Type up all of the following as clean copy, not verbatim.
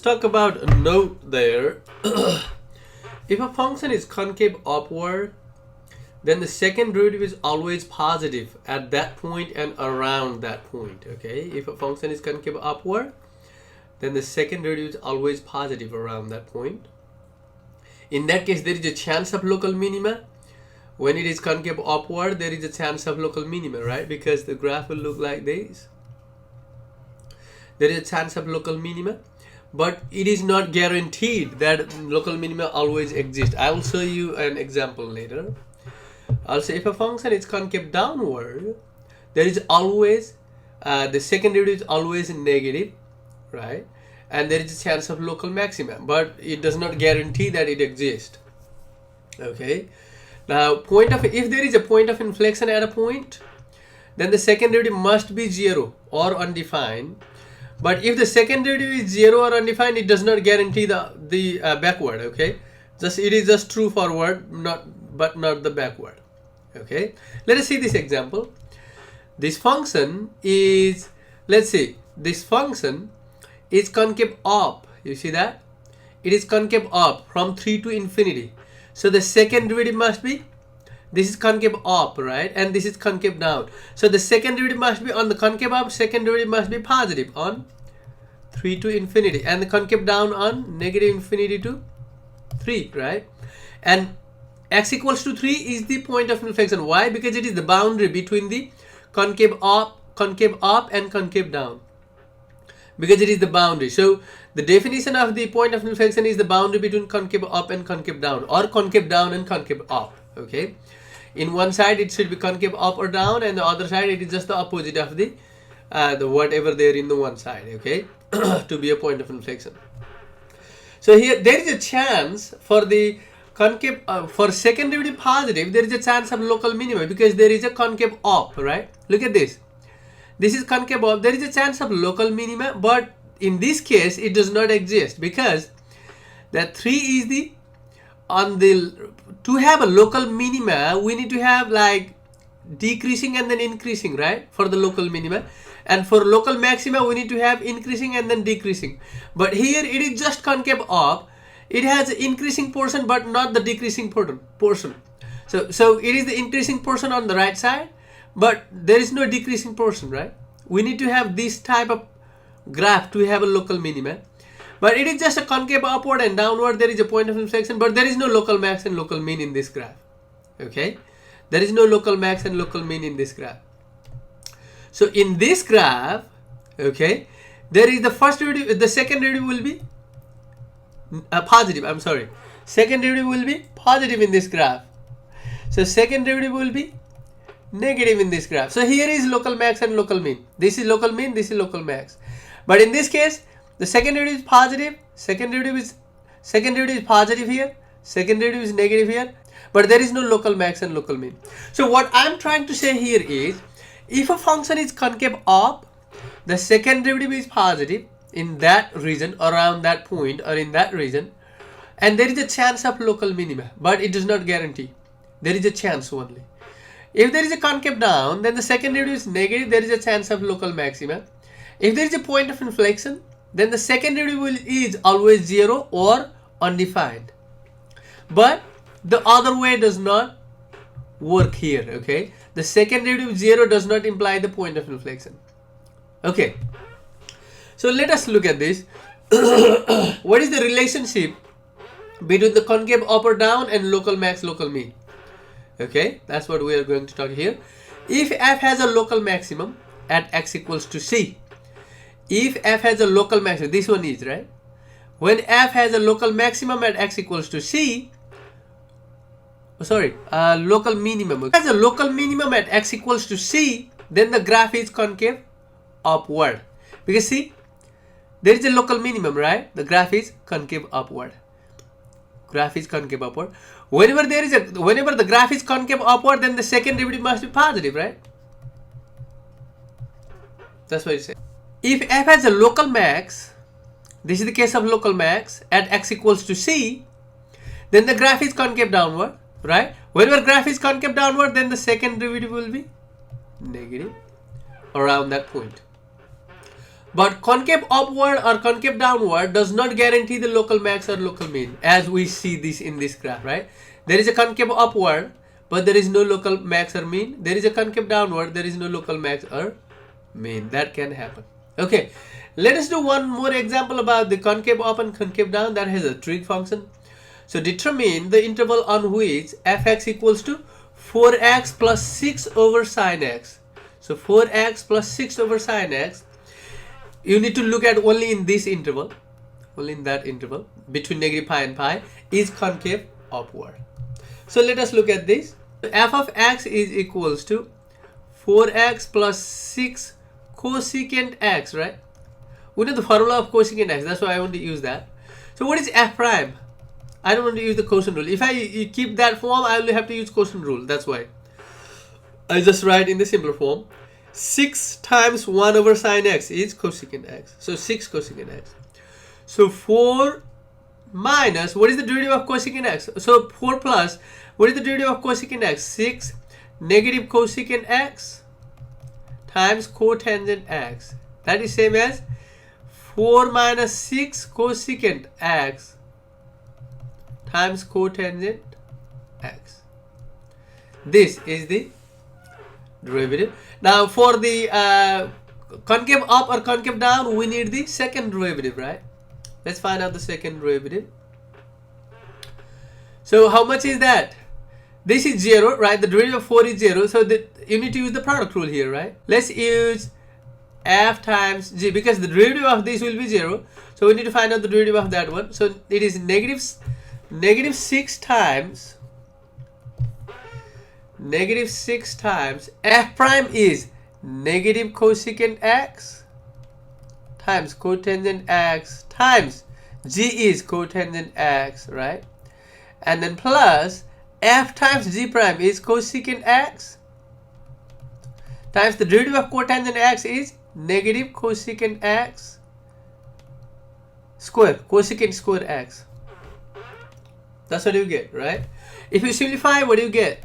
talk about a note there. If a function is concave upward, then the second derivative is always positive at that point and around that point. Okay, if a function is concave upward, then the second derivative is always positive around that point. In that case, there is a chance of local minima. When it is concave upward, there is a chance of local minima, right? Because the graph will look like this. There is a chance of local minima, but it is not guaranteed that local minima always exist. I will show you an example later. Also, if a function is concave downward, there is always the second derivative is always negative, right? And there is a chance of local maxima, but it does not guarantee that it exists. Okay. Now, if there is a point of inflection at a point, then the second derivative must be 0 or undefined. But if the second derivative is 0 or undefined, it does not guarantee the backward. Okay, it is just true forward, but not the backward. Okay, let us see this example. This function is, let's see, this function is concave up. You see that? It is concave up from 3 to infinity. So the second derivative must be, this is concave up, right? And this is concave down. So the second derivative must be on the concave up, second derivative must be positive on 3 to infinity. And the concave down on negative infinity to 3, right? And x equals to 3 is the point of inflection. Why? Because it is the boundary between the concave up and concave down. Because it is the boundary. So the definition of the point of inflection is the boundary between concave up and concave down, or concave down and concave up. Okay. In one side it should be concave up or down, and the other side it is just the opposite of the whatever there in the one side. Okay, to be a point of inflection. So here there is a chance for the concave for second derivative positive. There is a chance of local minima because there is a concave up. Right. Look at this. This is concave up. There is a chance of local minima, but in this case it does not exist because that 3 is the to have a local minima, we need to have like decreasing and then increasing, right? For the local minima, and for local maxima we need to have increasing and then decreasing. But here it is just concave up. It has increasing portion but not the decreasing portion. So it is the increasing portion on the right side, but there is no decreasing portion, right? We need to have this type of graph to have a local minima. But it is just a concave upward and downward. There is a point of inflection, but there is no local max and local mean in this graph. Okay, there is no local max and local mean in this graph. So in this graph, okay, there is the first derivative, the second derivative will be positive. I'm sorry, second derivative will be positive in this graph. So second derivative will be negative in this graph. So here is local max and local mean. This is local mean, this is local max. But in this case, the second derivative is positive, second derivative is positive here, second derivative is negative here, but there is no local max and local mean. So what I'm trying to say here is, if a function is concave up, the second derivative is positive in that region, around that point or in that region, and there is a chance of local minima, but it does not guarantee. There is a chance only. If there is a concave down, then the second derivative is negative, there is a chance of local maxima. If there is a point of inflection, then the second derivative is always 0 or undefined. But the other way does not work here. Okay, the second derivative 0 does not imply the point of inflection. Okay, so let us look at this. What is the relationship between the concave up or down and local max, local mean? Okay, that's what we are going to talk here. If f has a local maximum at x equals to c, if f has a local maximum, this one is right. When f has a local maximum at x equals to c, local minimum. If it has a local minimum at x equals to c, then the graph is concave upward. Because see, there is a local minimum, right? The graph is concave upward. Graph is concave upward. Whenever the graph is concave upward, then the second derivative must be positive, right? That's what it says. If f has a local max, this is the case of local max at x equals to c, then the graph is concave downward, right? Whenever graph is concave downward, then the second derivative will be negative around that point. But concave upward or concave downward does not guarantee the local max or local mean, as we see this in this graph, right? There is a concave upward, but there is no local max or mean. There is a concave downward, there is no local max or mean. That can happen. Okay, let us do one more example about the concave up and concave down that has a trig function. So determine the interval on which fx equals to 4x plus 6 over sine x. So 4x plus 6 over sine x. You need to look at only in this interval, only in that interval between negative pi and pi is concave upward. So let us look at this. F of x is equals to 4x plus 6 cosecant x, right? We know the formula of cosecant x, that's why I want to use that. So what is f prime? I don't want to use the quotient rule. If I keep that form, I will have to use quotient rule. That's why I just write in the simpler form. 6 times 1 over sine x is cosecant x. So 6 cosecant x. So 4 minus, what is the derivative of cosecant x? So 4 plus, what is the derivative of cosecant x? 6 negative cosecant x times cotangent x. That is same as 4 minus 6 cosecant x times cotangent x. This is the derivative. Now for the concave up or concave down, we need the second derivative, right? Let's find out the second derivative. So how much is that? This is 0, right? The derivative of 4 is 0. So you need to use the product rule here, right? Let's use f times g because the derivative of this will be 0. So we need to find out the derivative of that one. So it is negative 6 times f prime is negative cosecant x times cotangent x times g is cotangent x, right? And then plus f times g prime is cosecant x times the derivative of cotangent x is negative cosecant x square, cosecant square x. That's what you get, right? If you simplify, what do you get?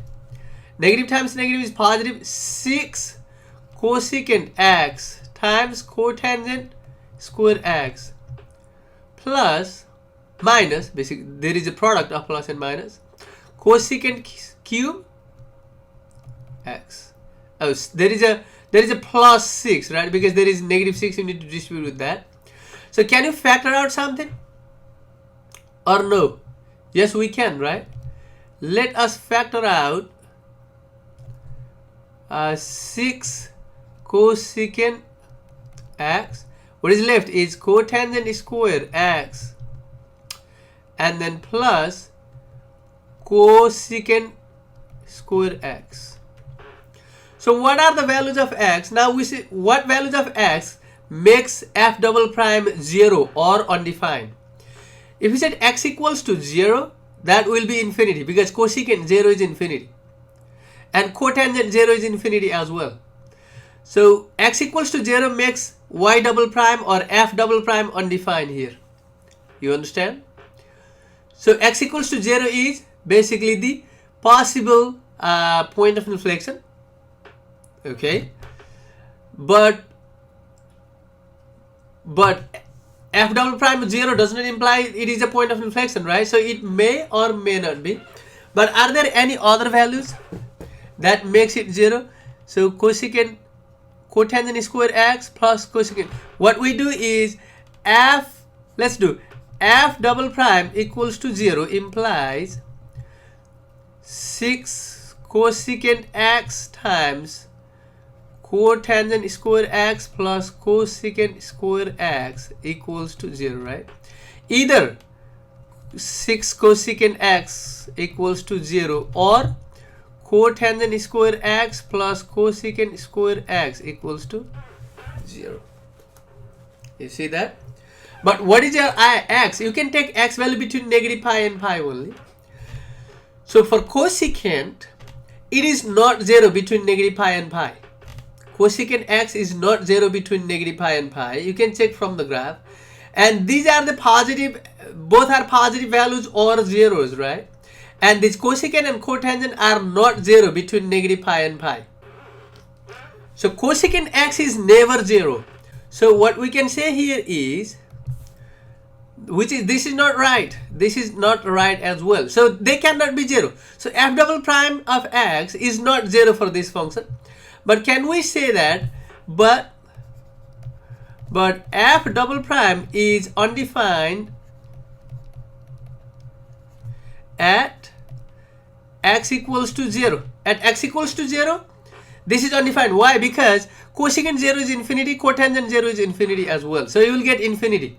Negative times negative is positive. 6 cosecant x times cotangent square x plus minus, basically there is a product of plus and minus, cosecant cube x. Oh, there is a plus 6, right? Because there is negative 6, you need to distribute with that. So can you factor out something or no? Yes, we can, right? Let us factor out 6 cosecant x. What is left is cotangent square x and then plus cosecant square x. So what are the values of x? Now we see what values of x makes f double prime 0 or undefined. If we set x equals to 0, that will be infinity because cosecant 0 is infinity and cotangent 0 is infinity as well. So x equals to 0 makes y double prime or f double prime undefined here. You understand? So x equals to 0 is basically the possible point of inflection. Okay, but f double prime 0 does not imply it is a point of inflection, right? So it may or may not be. But are there any other values that makes it 0? So cotangent square x plus cosecant. What we do is let's do f double prime equals to 0 implies 6 cosecant x times cotangent square x plus cosecant square x equals to 0, right? Either 6 cosecant x equals to 0 or cotangent square x plus cosecant square x equals to 0. You see that? But what is your x? You can take x value between negative pi and pi only. So for cosecant, it is not 0 between negative pi and pi. Cosecant x is not 0 between negative pi and pi. You can check from the graph. And these are the positive, both are positive values or zeros, right? And this cosecant and cotangent are not 0 between negative pi and pi. So cosecant x is never 0. So what we can say here is, this is not right. This is not right as well. So they cannot be 0. So f double prime of x is not 0 for this function. But can we say that, but f double prime is undefined at x equals to 0. At x equals to 0, this is undefined. Why? Because cosecant 0 is infinity, cotangent 0 is infinity as well. So you will get infinity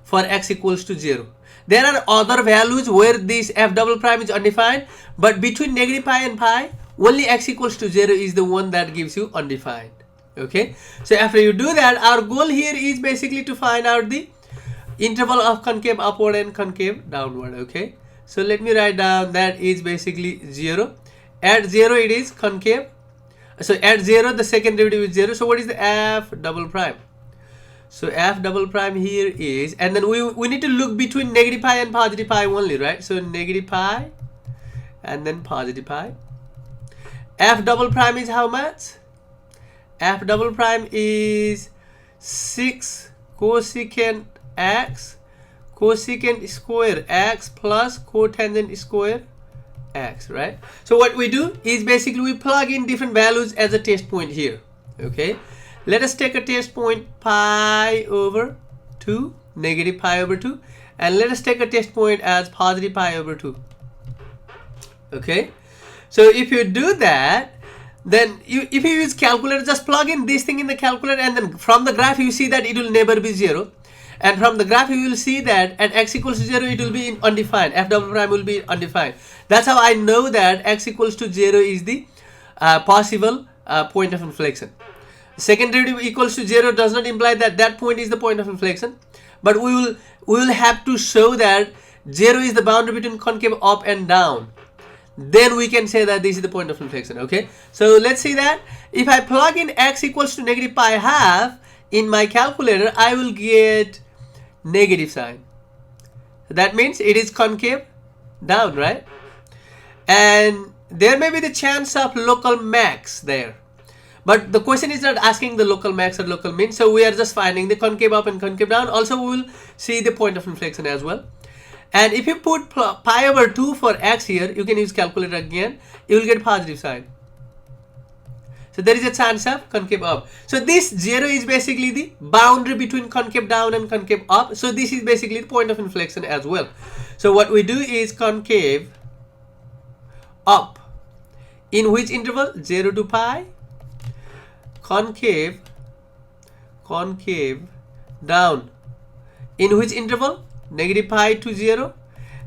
for x equals to 0. There are other values where this f double prime is undefined, but between negative pi and pi, only x equals to 0 is the one that gives you undefined. Okay, so after you do that, our goal here is basically to find out the interval of concave upward and concave downward. Okay, so let me write down that is basically 0. At 0 it is concave. So at 0 the second derivative is 0. So what is the f double prime? So f double prime here is, and then we need to look between negative pi and positive pi only, right? So negative pi and then positive pi. F double prime is how much? F double prime is 6 cosecant x cosecant square x plus cotangent square x, right? So what we do is basically we plug in different values as a test point here. Okay, let us take a test point pi over 2, negative pi over 2, and let us take a test point as positive pi over 2. Okay, so if you do that, then if you use calculator, just plug in this thing in the calculator, and then from the graph you see that it will never be 0, and from the graph you will see that at x equals to 0 it will be undefined. F double prime will be undefined. That's how I know that x equals to 0 is the possible point of inflection. Second derivative equals to 0 does not imply that that point is the point of inflection, but we will have to show that 0 is the boundary between concave up and down. Then we can say that this is the point of inflection. Okay, so let's see that if I plug in x equals to negative pi half in my calculator, I will get negative sign. That means it is concave down, right? And there may be the chance of local max there, but the question is not asking the local max or local min, so we are just finding the concave up and concave down. Also we will see the point of inflection as well. And if you put pi over 2 for x here, you can use calculator again, you will get positive sign. So there is a chance of concave up. So this 0 is basically the boundary between concave down and concave up. So this is basically the point of inflection as well. So what we do is concave up in which interval? 0 to pi. Concave down in which interval? Negative pi to 0,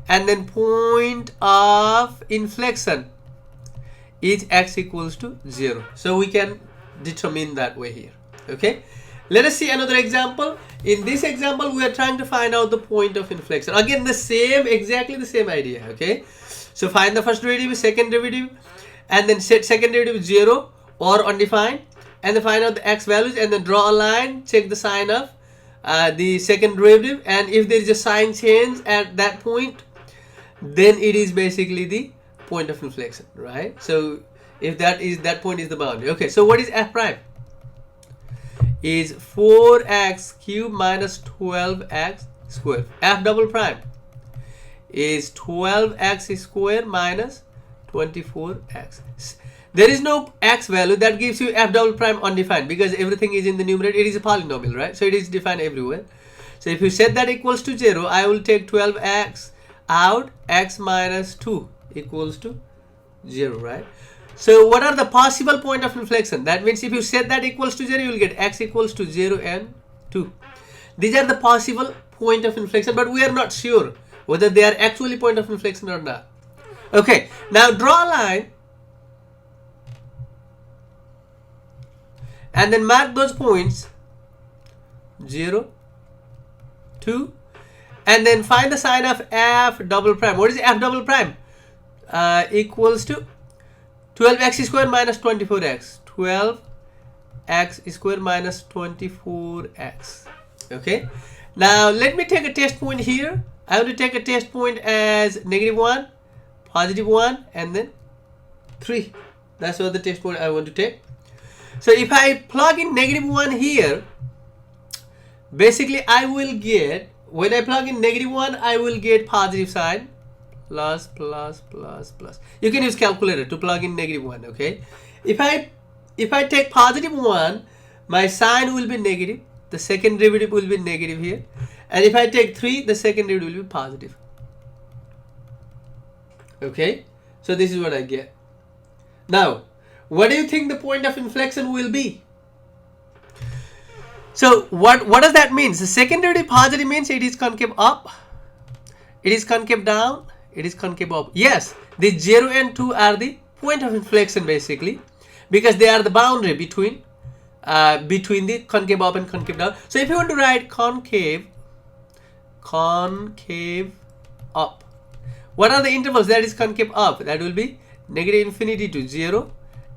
and then point of inflection is x equals to 0. So we can determine that way here. Okay, let us see another example. In this example we are trying to find out the point of inflection. Again exactly the same idea. Okay, so find the first derivative, second derivative, and then set second derivative 0 or undefined, and then find out the x values, and then draw a line, check the sign of the second derivative, and if there is a sign change at that point, then it is basically the point of inflection, right? So if that point is the boundary. Okay, so what is f prime? Is 4x cubed minus 12x squared. F double prime is 12x squared minus 24x. There is no x value, that gives you f double prime undefined because everything is in the numerator. It is a polynomial, right? So it is defined everywhere. So if you set that equals to 0, I will take 12x out, x minus 2 equals to 0, right? So what are the possible point of inflection? That means if you set that equals to 0, you will get x equals to 0 and 2. These are the possible point of inflection, but we are not sure whether they are actually point of inflection or not. Okay, now draw a line and then mark those points 0, 2, and then find the sign of f double prime. What is f double prime? Equals to 12x squared minus 24x. 12x squared minus 24x. Okay, now let me take a test point here. I want to take a test point as -1, +1, and then 3. That's what the test point I want to take. So if I plug in -1 here, basically I will get, when I plug in -1, I will get positive sign, plus plus plus plus. You can use calculator to plug in -1. Okay, if I take positive 1, my sign will be negative, the second derivative will be negative here, and if I take 3, the second derivative will be positive. Okay, so this is what I get. Now, what do you think the point of inflection will be? So what does that mean? The second derivative positive means it is concave up, it is concave down, it is concave up. Yes, the 0 and 2 are the point of inflection basically, because they are the boundary between the concave up and concave down. So if you want to write concave up, what are the intervals that is concave up? That will be -infinity to 0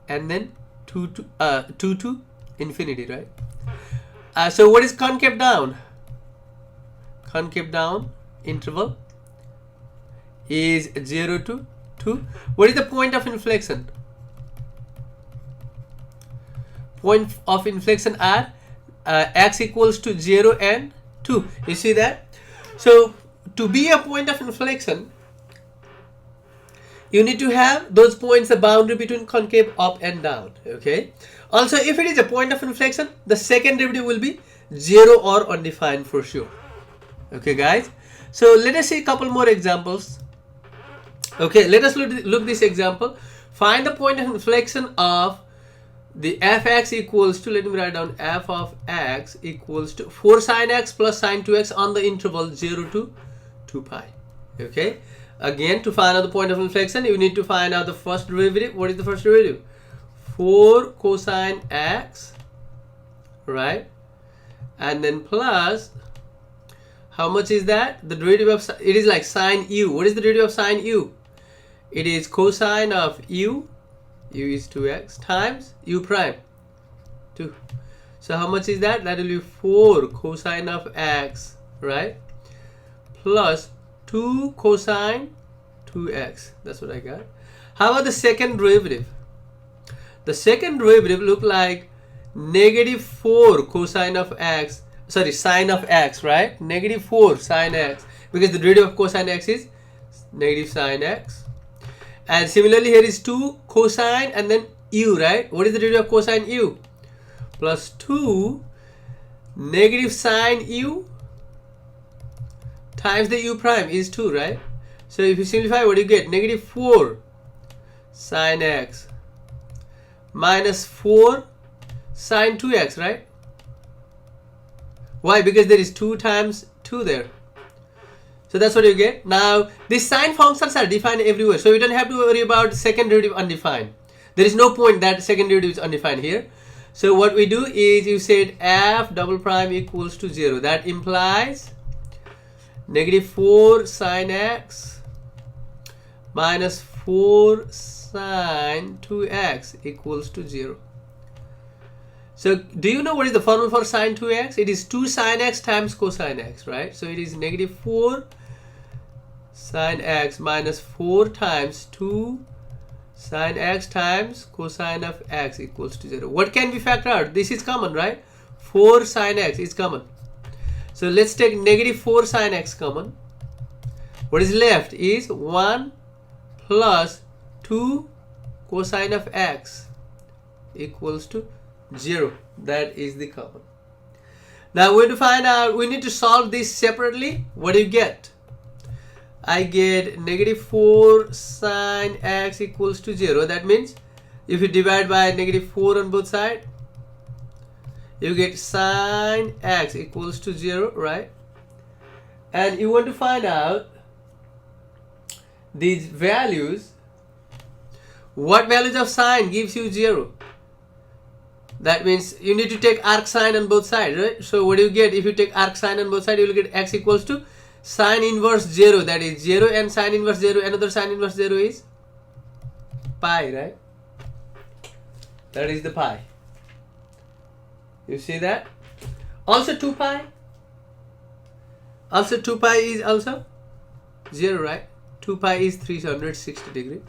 and then 2 to infinity, right? So what is concave down? Concave down interval is 0 to 2. What is the point of inflection? Point of inflection are x equals to 0 and 2. You see that? So to be a point of inflection, you need to have those points, the boundary between concave up and down. Okay. Also, if it is a point of inflection, the second derivative will be 0 or undefined for sure. Okay, guys. So let us see a couple more examples. Okay, let us look this example. Find the point of inflection of the fx equals to, let me write down, f of x equals to 4 sine x plus sine 2x on the interval 0 to 2 pi. Okay. Again, to find out the point of inflection, you need to find out the first derivative. What is the first derivative? 4 cosine x, right? And then plus, how much is that? The derivative of, it is like sine u. What is the derivative of sine u? It is cosine of u is 2x, times u prime, 2. So how much is that? That will be 4 cosine of x, right? Plus 2 cosine 2x. That's what I got. How about the second derivative? The second derivative look like -4 cosine of x, sorry, sine of x, right? -4 sine x, because the derivative of cosine x is negative sine x. And similarly here is 2 cosine and then u, right? What is the derivative of cosine u? Plus 2 negative sine u times the u prime is 2, right? So if you simplify, what do you get? -4 sine x minus 4 sine 2x, right? Why? Because there is 2 times 2 there. So that's what you get. Now, these sine functions are defined everywhere, so you don't have to worry about second derivative undefined. There is no point that second derivative is undefined here. So what we do is, you said f double prime equals to 0. That implies -4 sine x minus 4 sine 2x equals to 0. So do you know what is the formula for sine 2x? It is 2 sine x times cosine x, right? So it is -4 sine x minus 4 times 2 sine x times cosine of x equals to 0. What can we factor out? This is common, right? 4 sine x is common. So let's take -4 sine x common. What is left is 1 plus 2 cosine of x equals to 0. That is the common. Now we need to find out, we need to solve this separately. What do you get? I get -4 sine x equals to 0. That means if you divide by -4 on both sides, you get sine x equals to 0, right? And you want to find out these values. What values of sine gives you 0? That means you need to take arc sine on both sides, right? So what do you get if you take arc sine on both sides? You will get x equals to sine inverse 0, that is 0, and sine inverse 0, another sine inverse 0 is pi, right? That is the pi. You see that? Also 2 pi. Also 2 pi is also 0, right? 2 pi is 360 degrees.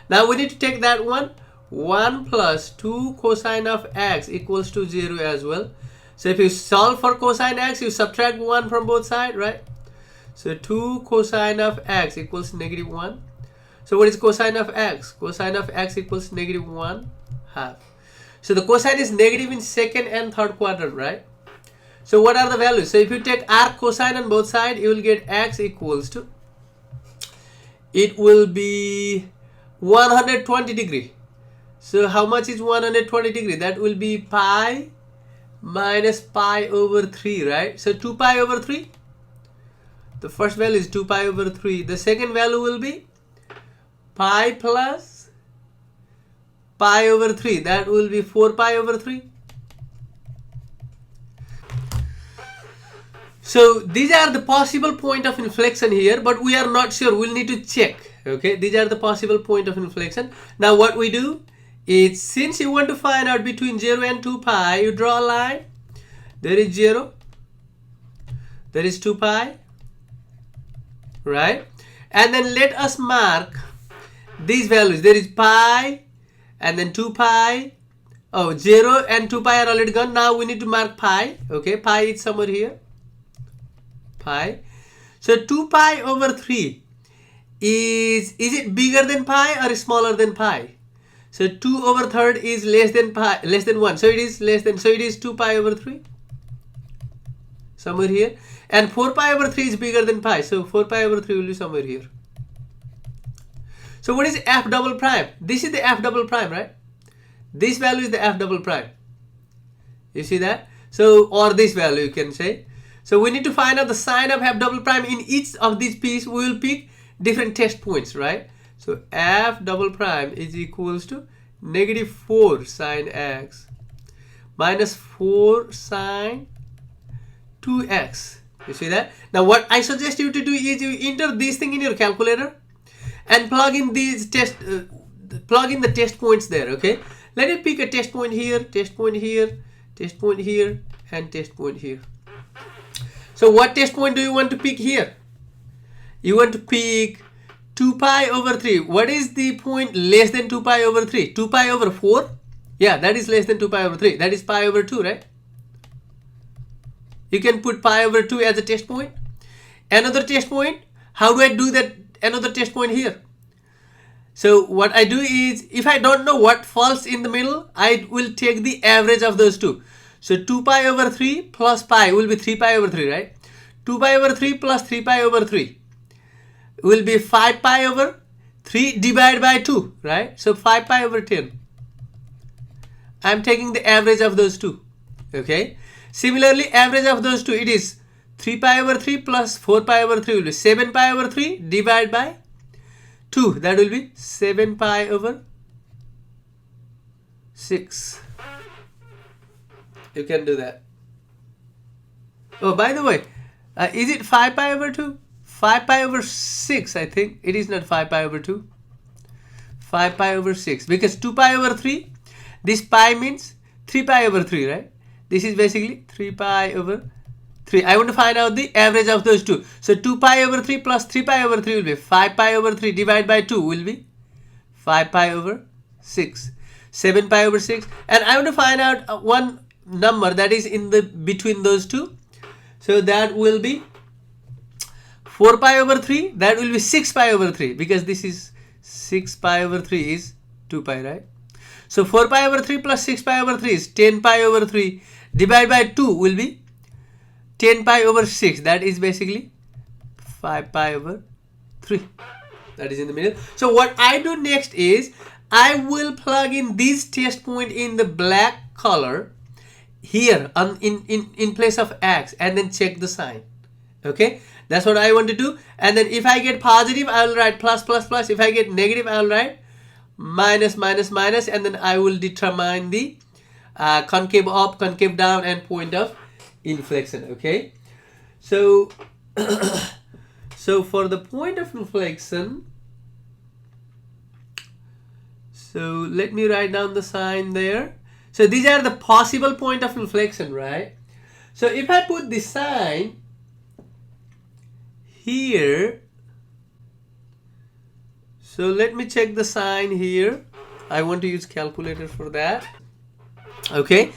Now we need to take that one. 1 plus 2 cosine of x equals to 0 as well. So if you solve for cosine x, you subtract 1 from both sides, right? So 2 cosine of x equals -1. So what is cosine of x? Cosine of x equals -1/2. So the cosine is negative in second and third quadrant, right? So what are the values? So if you take arc cosine on both sides, you will get x equals to, it will be 120 degree. So how much is 120 degree? That will be pi minus pi over 3, right? So 2 pi over 3. The first value is 2 pi over 3. The second value will be pi plus pi over 3. That will be 4 pi over 3. So these are the possible point of inflection here, but we are not sure. We'll need to check. Okay, these are the possible point of inflection. Now what we do is, since you want to find out between 0 and 2 pi, you draw a line. There is 0. There is 2 pi. Right? And then let us mark these values. There is pi and then 2 pi. Oh, 0 and 2 pi are already gone. Now we need to mark pi. Okay, pi is somewhere here. Pi. So 2 pi over 3 is it bigger than pi or smaller than pi? So 2 over third is less than 1. So it is less than, so it is 2 pi over 3. Somewhere here. And 4 pi over 3 is bigger than pi. So 4 pi over 3 will be somewhere here. So what is f double prime? This is the f double prime, right? This value is the f double prime. You see that? So, or this value you can say. So we need to find out the sign of f double prime. In each of these pieces, we will pick different test points, right? So f double prime is equals to -4 sine x minus 4 sine 2x. You see that? Now what I suggest you to do is you enter this thing in your calculator and plug in these plug in the test points there. Okay, let me pick a test point here, test point here, test point here, and test point here. So what test point do you want to pick here? You want to pick 2 pi over 3. What is the point less than 2 pi over 3? 2 pi over 4? Yeah, that is less than 2 pi over 3. That is pi over 2, right? You can put pi over 2 as a test point. Another test point. How do I do that? Another test point here. So what I do is, if I don't know what falls in the middle, I will take the average of those two. So 2 pi over 3 plus pi will be 3 pi over 3, right? 2 pi over 3 plus 3 pi over 3 will be 5 pi over 3 divided by 2, right? So 5 pi over 10. I'm taking the average of those two. Okay. Similarly, average of those two, it is 3 pi over 3 plus 4 pi over 3 will be 7 pi over 3 divided by 2. That will be 7 pi over 6. You can do that. Oh, by the way, is it 5 pi over 2? 5 pi over 6, I think. It is not 5 pi over 2. 5 pi over 6. Because 2 pi over 3, this pi means 3 pi over 3, right? This is basically 3 pi over 3. I want to find out the average of those two. So 2 pi over 3 plus 3 pi over 3 will be 5 pi over 3 divided by 2 will be 5 pi over 6. 7 pi over 6. And I want to find out one number that is in the between those two. So that will be 4 pi over 3. That will be 6 pi over 3, because this is 6 pi over 3 is 2 pi, right? So 4 pi over 3 plus 6 pi over 3 is 10 pi over 3 divided by 2 will be 10 pi over 6. That is basically 5 pi over 3. That is in the middle. So what I do next is I will plug in this test point in the black color here in place of x and then check the sign. Okay, that's what I want to do. And then if I get positive, I will write plus plus plus. If I get negative, I will write minus minus minus, and then I will determine the concave up, concave down, and point of inflection. Okay, so so for the point of inflection, so let me write down the sign there. So these are the possible point of inflection, right? So if I put the sign here, so let me check the sign here. I want to use calculator for that. Okay.